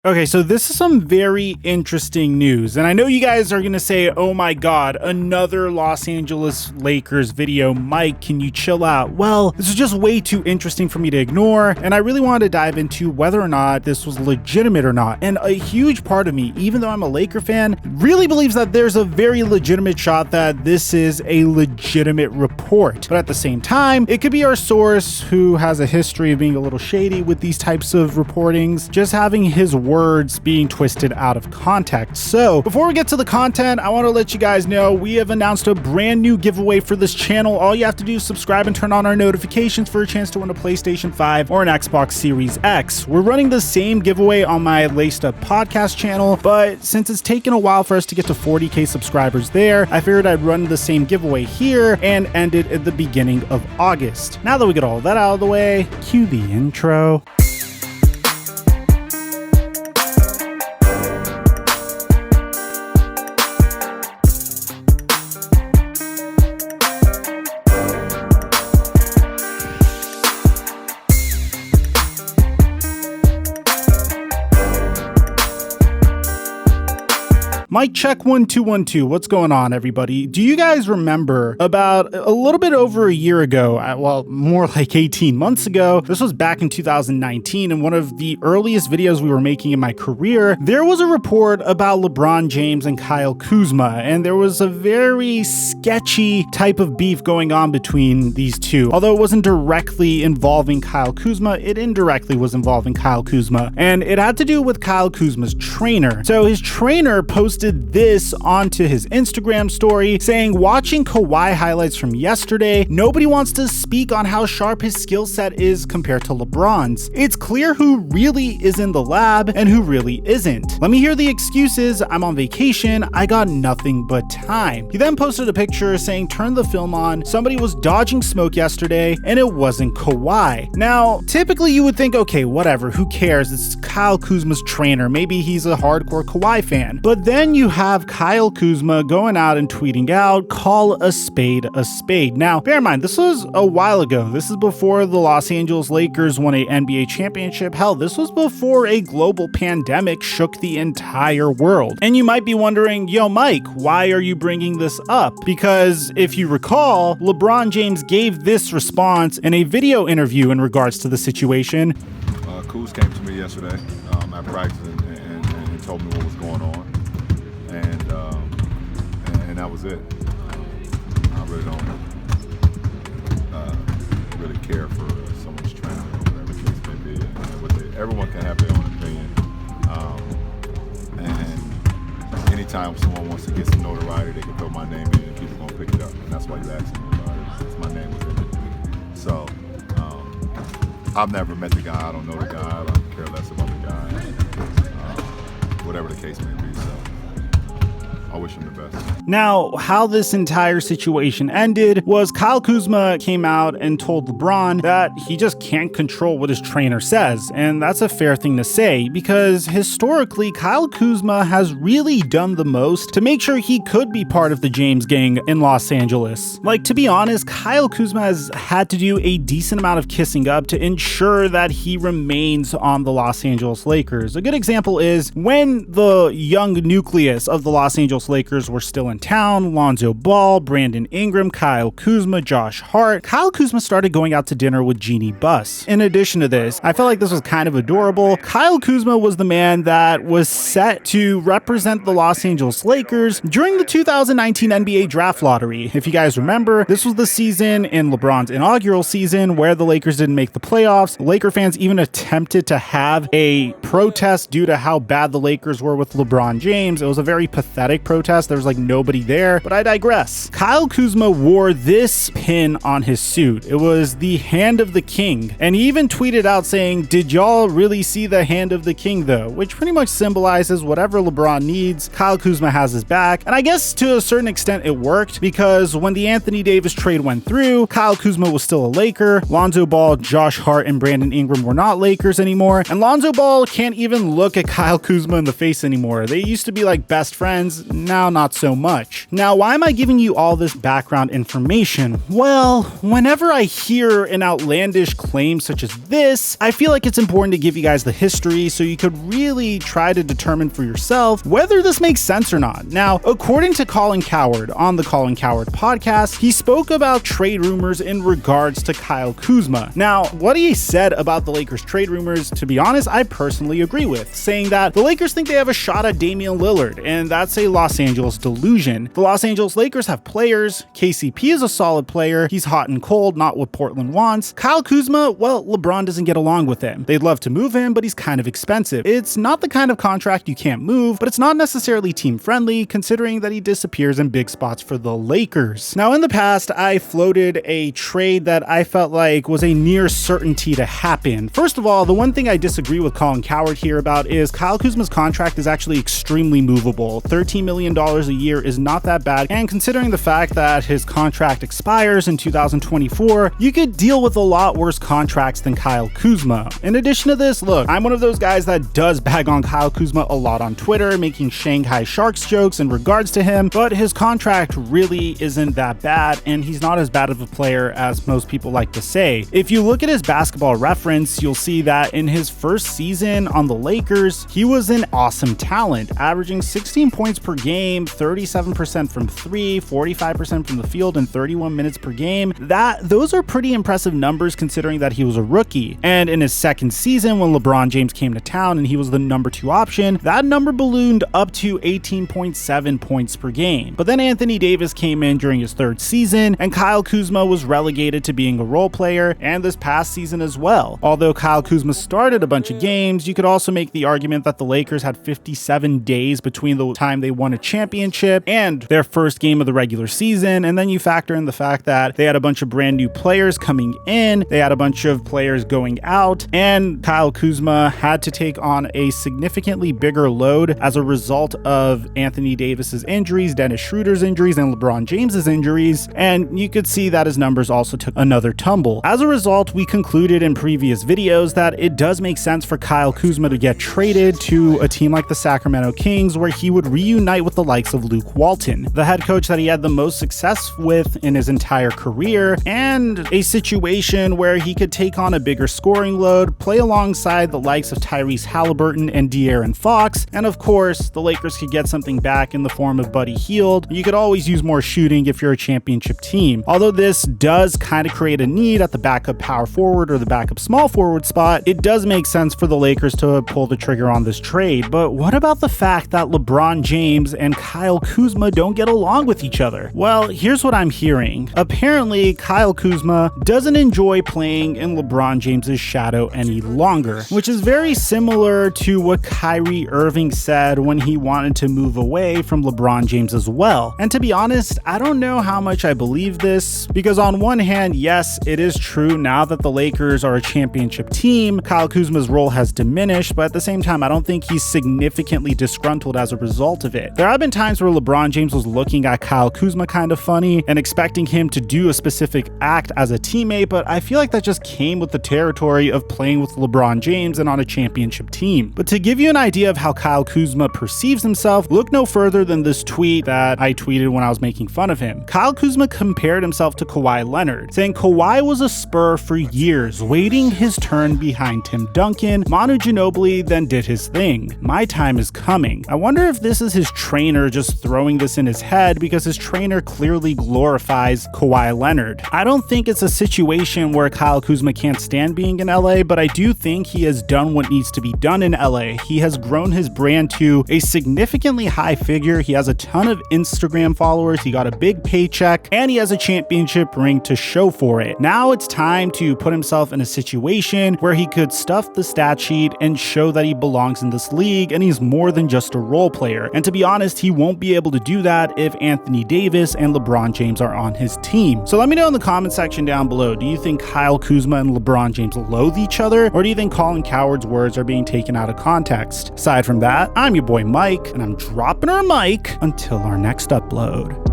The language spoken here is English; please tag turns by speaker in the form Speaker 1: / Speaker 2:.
Speaker 1: Okay, so this is some very interesting news. And I know you guys are going to say, oh my God, another Los Angeles Lakers video. Mike, can you chill out? Well, this is just way too interesting for me to ignore. And I really wanted to dive into whether or not this was legitimate or not. And a huge part of me, even though I'm a Laker fan, really believes that there's a very legitimate shot that this is a legitimate report. But at the same time, it could be our source who has a history of being a little shady with these types of reportings, just having his words being twisted out of context. So before we get to the content, I want to let you guys know we have announced a brand new giveaway for this channel. All you have to do is subscribe and turn on our notifications for a chance to win a PlayStation 5 or an Xbox Series X. We're running the same giveaway on my Laced Up podcast channel, but since it's taken a while for us to get to 40K subscribers there, I figured I'd run the same giveaway here and end it at the beginning of August. Now that we get all that out of the way, cue the intro. Mic check 1 2 1 2. What's going on, everybody? Do you guys remember about a little bit over a year ago, well, more like 18 months ago, this was back in 2019, and one of the earliest videos we were making in my career, there was a report about LeBron James and Kyle Kuzma, and there was a very sketchy type of beef going on between these two. Although it wasn't directly involving Kyle Kuzma, it indirectly was involving Kyle Kuzma, and it had to do with Kyle Kuzma's trainer. So his trainer posted this onto his Instagram story saying, watching Kawhi highlights from yesterday, nobody wants to speak on how sharp his skill set is compared to LeBron's. It's clear who really is in the lab and who really isn't. Let me hear the excuses. I'm on vacation. I got nothing but time. He then posted a picture saying, turn the film on. Somebody was dodging smoke yesterday and it wasn't Kawhi. Now, typically you would think, okay, whatever, who cares? It's Kyle Kuzma's trainer. Maybe he's a hardcore Kawhi fan. But then you have Kyle Kuzma going out and tweeting out, call a spade a spade. Now, bear in mind, this was a while ago. This is before the Los Angeles Lakers won an NBA championship. Hell, this was before a global pandemic shook the entire world. And you might be wondering, yo, Mike, why are you bringing this up? Because if you recall, LeBron James gave this response in a video interview in regards to the situation.
Speaker 2: Kuz came to me yesterday at practice and he told me what was going on. And that was it. I really don't really care for someone's training or whatever the case may be. Everyone can have their own opinion. And anytime someone wants to get some notoriety, they can throw my name in and people are going to pick it up. And that's why you asked me about it, because my name was in it. So I've never met the guy. I don't know the guy. I don't care less about the guy. Whatever the case may be. So I wish him the best.
Speaker 1: Now, how this entire situation ended was Kyle Kuzma came out and told LeBron that he just can't control what his trainer says. And that's a fair thing to say because historically, Kyle Kuzma has really done the most to make sure he could be part of the James gang in Los Angeles. Like, to be honest, Kyle Kuzma has had to do a decent amount of kissing up to ensure that he remains on the Los Angeles Lakers. A good example is when the young nucleus of the Los Angeles Lakers were still in town, Lonzo Ball, Brandon Ingram, Kyle Kuzma, Josh Hart, Kyle Kuzma started going out to dinner with Jeannie Buss. In addition to this, I felt like this was kind of adorable. Kyle Kuzma was the man that was set to represent the Los Angeles Lakers during the 2019 NBA draft lottery. If you guys remember, this was the season in LeBron's inaugural season where the Lakers didn't make the playoffs. Laker fans even attempted to have a protest due to how bad the Lakers were with LeBron James. It was a very pathetic protest. There was like nobody there, but I digress. Kyle Kuzma wore this pin on his suit. It was the hand of the king. And he even tweeted out saying, did y'all really see the hand of the king though? Which pretty much symbolizes whatever LeBron needs, Kyle Kuzma has his back. And I guess to a certain extent it worked because when the Anthony Davis trade went through, Kyle Kuzma was still a Laker. Lonzo Ball, Josh Hart, and Brandon Ingram were not Lakers anymore. And Lonzo Ball can't even look at Kyle Kuzma in the face anymore. They used to be like best friends. Now, not so much. Now, why am I giving you all this background information? Man, well, whenever I hear an outlandish claim such as this, I feel like it's important to give you guys the history so you could really try to determine for yourself whether this makes sense or not. Now, according to Colin Cowherd on the Colin Cowherd podcast, he spoke about trade rumors in regards to Kyle Kuzma. Now, what he said about the Lakers trade rumors, to be honest, I personally agree with, saying that the Lakers think they have a shot at Damian Lillard, and that's a Los Angeles delusion. The Los Angeles Lakers have players. KCP is a solid player. He's hot and cold, not what Portland wants. Kyle Kuzma, well, LeBron doesn't get along with him. They'd love to move him, but he's kind of expensive. It's not the kind of contract you can't move, but it's not necessarily team friendly, considering that he disappears in big spots for the Lakers. Now, in the past, I floated a trade that I felt like was a near certainty to happen. First of all, the one thing I disagree with Colin Cowherd here about is Kyle Kuzma's contract is actually extremely movable. $13 million a year is not that bad, and considering the fact that his contract expires in 2024, you could deal with a lot worse contracts than Kyle Kuzma. In addition to this, look, I'm one of those guys that does bag on Kyle Kuzma a lot on Twitter, making Shanghai Sharks jokes in regards to him, but his contract really isn't that bad, and he's not as bad of a player as most people like to say. If you look at his basketball reference, you'll see that in his first season on the Lakers, he was an awesome talent, averaging 16 points per game, 37% from three, 45% from the field, and 31 minutes per game. Those are pretty impressive numbers considering that he was a rookie. And in his second season, when LeBron James came to town and he was the number 2 option, that number ballooned up to 18.7 points per game. But then Anthony Davis came in during his third season, and Kyle Kuzma was relegated to being a role player, and this past season as well. Although Kyle Kuzma started a bunch of games, you could also make the argument that the Lakers had 57 days between the time they won a championship and their first game of the regular season, and then you factor in the fact that they had a bunch of brand new players coming in, they had a bunch of players going out, and Kyle Kuzma had to take on a significantly bigger load as a result of Anthony Davis's injuries, Dennis Schroeder's injuries, and LeBron James's injuries, and you could see that his numbers also took another tumble. As a result, we concluded in previous videos that it does make sense for Kyle Kuzma to get traded to a team like the Sacramento Kings, where he would reunite with the likes of Luke Walton, the head coach that he had the most success with in his entire career, and a situation where he could take on a bigger scoring load, play alongside the likes of Tyrese Halliburton and De'Aaron Fox, and of course, the Lakers could get something back in the form of Buddy Hield. You could always use more shooting if you're a championship team. Although this does kind of create a need at the backup power forward or the backup small forward spot, it does make sense for the Lakers to pull the trigger on this trade. But what about the fact that LeBron James and Kyle Kuzma don't get along with each other? Well, here's what I'm hearing. Apparently, Kyle Kuzma doesn't enjoy playing in LeBron James's shadow any longer, which is very similar to what Kyrie Irving said when he wanted to move away from LeBron James as well. And to be honest, I don't know how much I believe this, because on one hand, yes, it is true now that the Lakers are a championship team, Kyle Kuzma's role has diminished, but at the same time, I don't think he's significantly disgruntled as a result of it. There have been times where LeBron James was looking at Kyle Kuzma kind of funny and expecting him to do a specific act as a teammate, but I feel like that just came with the territory of playing with LeBron James and on a championship team. But to give you an idea of how Kyle Kuzma perceives himself, look no further than this tweet that I tweeted when I was making fun of him. Kyle Kuzma compared himself to Kawhi Leonard, saying Kawhi was a Spur for years, waiting his turn behind Tim Duncan. Manu Ginobili then did his thing. My time is coming. I wonder if this is his trainer just throwing this in his head, because his trainer clearly glorifies Kawhi Leonard. I don't think it's a situation where Kyle Kuzma can't stand being in LA, but I do think he has done what needs to be done in LA. He has grown his brand to a significantly high figure. He has a ton of Instagram followers, he got a big paycheck, and he has a championship ring to show for it. Now it's time to put himself in a situation where he could stuff the stat sheet and show that he belongs in this league and he's more than just a role player. And to be honest, he won't be able to do that if Anthony Davis and LeBron James are on his team. So let me know in the comment section down below, do you think Kyle Kuzma and LeBron James loathe each other, or do you think Colin Cowherd's words are being taken out of context? Aside from that, I'm your boy Mike, and I'm dropping our mic until our next upload.